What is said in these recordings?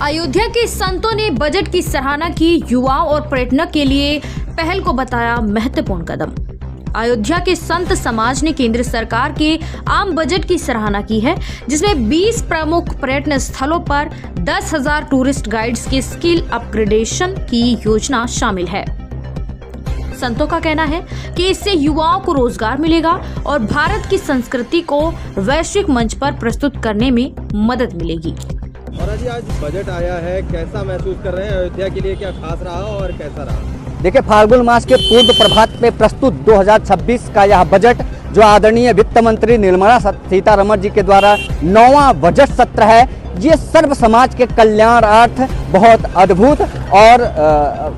अयोध्या के संतों ने बजट की सराहना की। युवाओं और पर्यटकों के लिए पहल को बताया महत्वपूर्ण कदम। अयोध्या के संत समाज ने केंद्र सरकार के आम बजट की सराहना की है, जिसमें 20 प्रमुख पर्यटन स्थलों पर 10,000 टूरिस्ट गाइड्स के स्किल अपग्रेडेशन की योजना शामिल है। संतों का कहना है कि इससे युवाओं को रोजगार मिलेगा और भारत की संस्कृति को वैश्विक मंच पर प्रस्तुत करने में मदद मिलेगी। और जी आज बजट आया है, कैसा महसूस कर रहे हैं? अयोध्या के लिए क्या खास रहा और कैसा रहा? देखिए, फाल्गुन मास के पूर्व प्रभात में प्रस्तुत 2026 का यह बजट जो आदरणीय वित्त मंत्री निर्मला सीतारमण जी के द्वारा 9वां बजट सत्र है, ये सर्व समाज के कल्याणार्थ बहुत अद्भुत और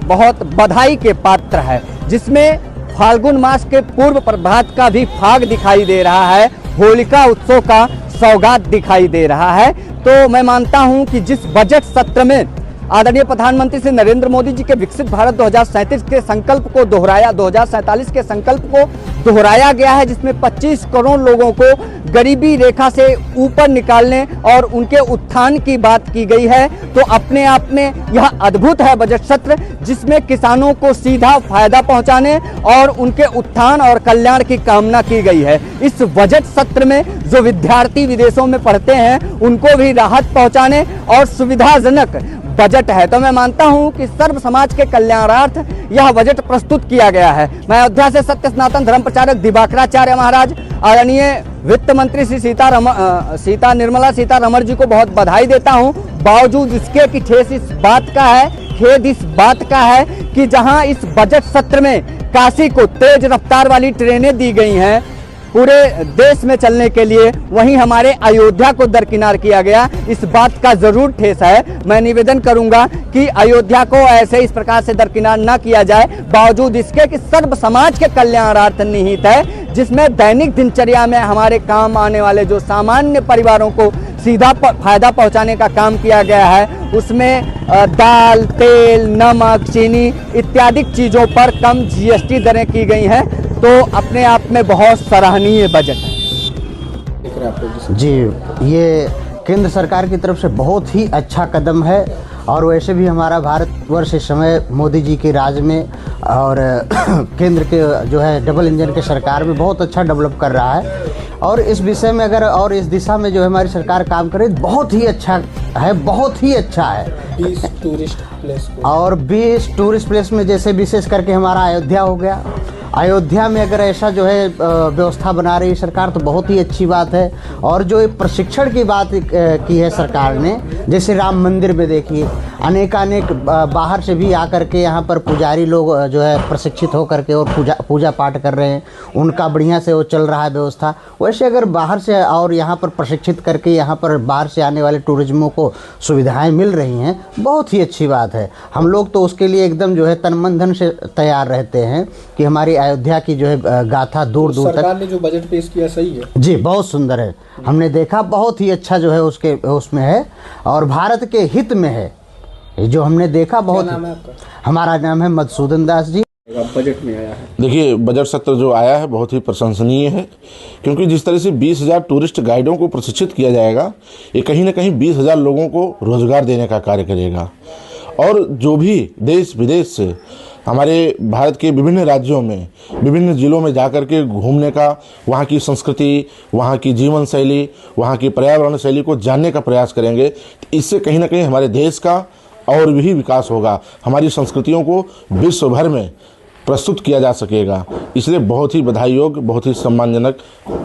बहुत बधाई के पात्र है, जिसमें फाल्गुन मास के पूर्व प्रभात का भी फाग दिखाई दे रहा है, होलिका उत्सव का सौगात दिखाई दे रहा है। तो मैं मानता हूं कि जिस बजट सत्र में आदरणीय प्रधानमंत्री श्री नरेंद्र मोदी जी के विकसित भारत 2037 के संकल्प को दोहराया 2047 के संकल्प को दोहराया गया है, जिसमें 25 करोड़ लोगों को गरीबी रेखा से ऊपर निकालने और उनके उत्थान की बात की गई है। तो अपने आप में यह अद्भुत है बजट सत्र, जिसमें किसानों को सीधा फायदा पहुंचाने और उनके उत्थान और कल्याण की कामना की गई है। इस बजट सत्र में जो विद्यार्थी विदेशों में पढ़ते हैं उनको भी राहत पहुंचाने और सुविधाजनक बजट है। तो मैं मानता हूं कि सर्व समाज के कल्याणार्थ यह बजट प्रस्तुत किया गया है। मैं अयोध्या से सत्य सनातन धर्म प्रचारक दिवाकराचार्य महाराज आदरणीय वित्त मंत्री श्री निर्मला सीतारमण जी को बहुत बधाई देता हूं। बावजूद इसके कि खेद इस बात का है कि जहां इस बजट सत्र में काशी को तेज रफ्तार वाली ट्रेनें दी गई हैं पूरे देश में चलने के लिए, वहीं हमारे अयोध्या को दरकिनार किया गया। इस बात का जरूर ठेस है। मैं निवेदन करूंगा कि अयोध्या को ऐसे इस प्रकार से दरकिनार न किया जाए, बावजूद इसके कि सर्व समाज के कल्याणार्थ निहित है, जिसमें दैनिक दिनचर्या में हमारे काम आने वाले जो सामान्य परिवारों को सीधा फायदा पहुंचाने का काम किया गया है। उसमें दाल, तेल, नमक, चीनी इत्यादि चीजों पर कम GST दरें की गई हैं। तो अपने आप में बहुत सराहनीय बजट है। जी, ये केंद्र सरकार की तरफ से बहुत ही अच्छा कदम है। और वैसे भी हमारा भारतवर्ष इस समय मोदी जी के राज में और केंद्र के जो है डबल इंजन के सरकार में बहुत अच्छा डेवलप कर रहा है। और इस विषय में अगर और इस दिशा में जो है हमारी सरकार काम करे, बहुत ही अच्छा है, बहुत ही अच्छा है। 20 टूरिस्ट प्लेस और 20 टूरिस्ट प्लेस में जैसे विशेष करके हमारा अयोध्या हो गया। अयोध्या में अगर ऐसा जो है व्यवस्था बना रही है सरकार तो बहुत ही अच्छी बात है। और जो प्रशिक्षण की बात की है सरकार ने, जैसे राम मंदिर में देखिए अनेक बाहर से भी आकर के यहाँ पर पुजारी लोग जो है प्रशिक्षित होकर के और पूजा पाठ कर रहे हैं, उनका बढ़िया से वो चल रहा है व्यवस्था। वैसे अगर बाहर से और यहाँ पर प्रशिक्षित करके यहाँ पर बाहर से आने वाले टूरिज्मों को सुविधाएं मिल रही हैं, बहुत ही अच्छी बात है। हम लोग तो उसके लिए एकदम जो है तन मन धन से तैयार रहते हैं कि हमारी अयोध्या की जो है गाथा दूर दूर तक। सरकार ने जो बजट पेश किया सही है जी, बहुत सुंदर है। हमने देखा बहुत ही अच्छा जो है उसमें है और भारत के हित में है जो हमने देखा। बहुत क्या नाम है आपका? हमारा नाम है मधुसूदन दास जी। बजट में आया है, देखिए बजट सत्र जो आया है बहुत ही प्रशंसनीय है, क्योंकि जिस तरह से 20,000 टूरिस्ट गाइडों को प्रशिक्षित किया जाएगा, ये कहीं ना कहीं 20,000 लोगों को रोजगार देने का कार्य करेगा। और जो भी देश विदेश से हमारे भारत के विभिन्न राज्यों में विभिन्न जिलों में जाकर के घूमने का, वहाँ की संस्कृति, वहाँ की जीवन शैली, वहाँ की पर्यावरण शैली को जानने का प्रयास करेंगे, इससे कहीं ना कहीं हमारे देश का और भी विकास होगा, हमारी संस्कृतियों को विश्व भर में प्रस्तुत किया जा सकेगा। इसलिए बहुत ही बधाई योग्य, बहुत ही सम्मानजनक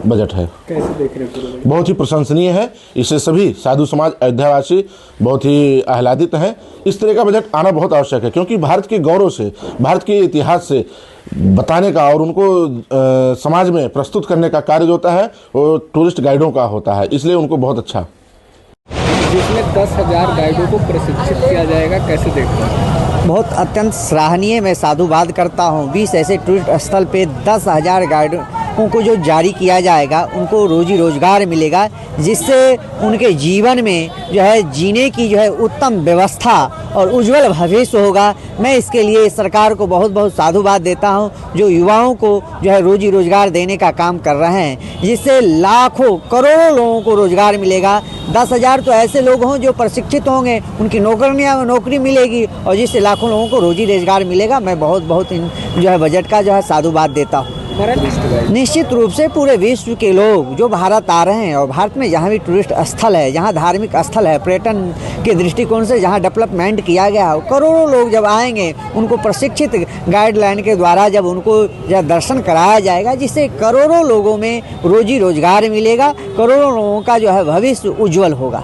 बजट है। कैसे देख रहे हैं? बहुत ही प्रशंसनीय है। इससे सभी साधु समाज अयोध्यावासी बहुत ही आह्लादित हैं। इस तरह का बजट आना बहुत आवश्यक है, क्योंकि भारत के गौरव से, भारत के इतिहास से बताने का और उनको समाज में प्रस्तुत करने का कार्य जो होता है वो टूरिस्ट गाइडों का होता है, इसलिए उनको बहुत अच्छा। जिसमें 10,000 गाइडों को प्रशिक्षित किया जाएगा, कैसे देखते हैं? बहुत अत्यंत सराहनीय मैं साधुवाद करता हूँ। 20 ऐसे टूरिस्ट स्थल पे 10,000 उनको जो जारी किया जाएगा उनको रोजी रोजगार मिलेगा, जिससे उनके जीवन में जो है जीने की जो है उत्तम व्यवस्था और उज्जवल भविष्य होगा। मैं इसके लिए सरकार को बहुत बहुत साधुवाद देता हूं, जो युवाओं को जो है रोजी रोजगार देने का काम कर रहे हैं, जिससे लाखों करोड़ों लोगों को रोजगार मिलेगा। 10,000 तो ऐसे लोग हों जो प्रशिक्षित होंगे, उनकी नौकरी मिलेगी और जिससे लाखों लोगों को रोजी रोजगार मिलेगा। मैं बहुत जो है बजट का जो है साधुवाद देता हूँ। निश्चित रूप से पूरे विश्व के लोग जो भारत आ रहे हैं और भारत में जहाँ भी टूरिस्ट स्थल है, जहाँ धार्मिक स्थल है, पर्यटन के दृष्टिकोण से जहाँ डेवलपमेंट किया गया है, करोड़ों लोग जब आएंगे उनको प्रशिक्षित गाइडलाइन के द्वारा जब उनको जब दर्शन कराया जाएगा, जिससे करोड़ों लोगों में रोजी रोजगार मिलेगा, करोड़ों लोगों का जो है भविष्य उज्जवल होगा।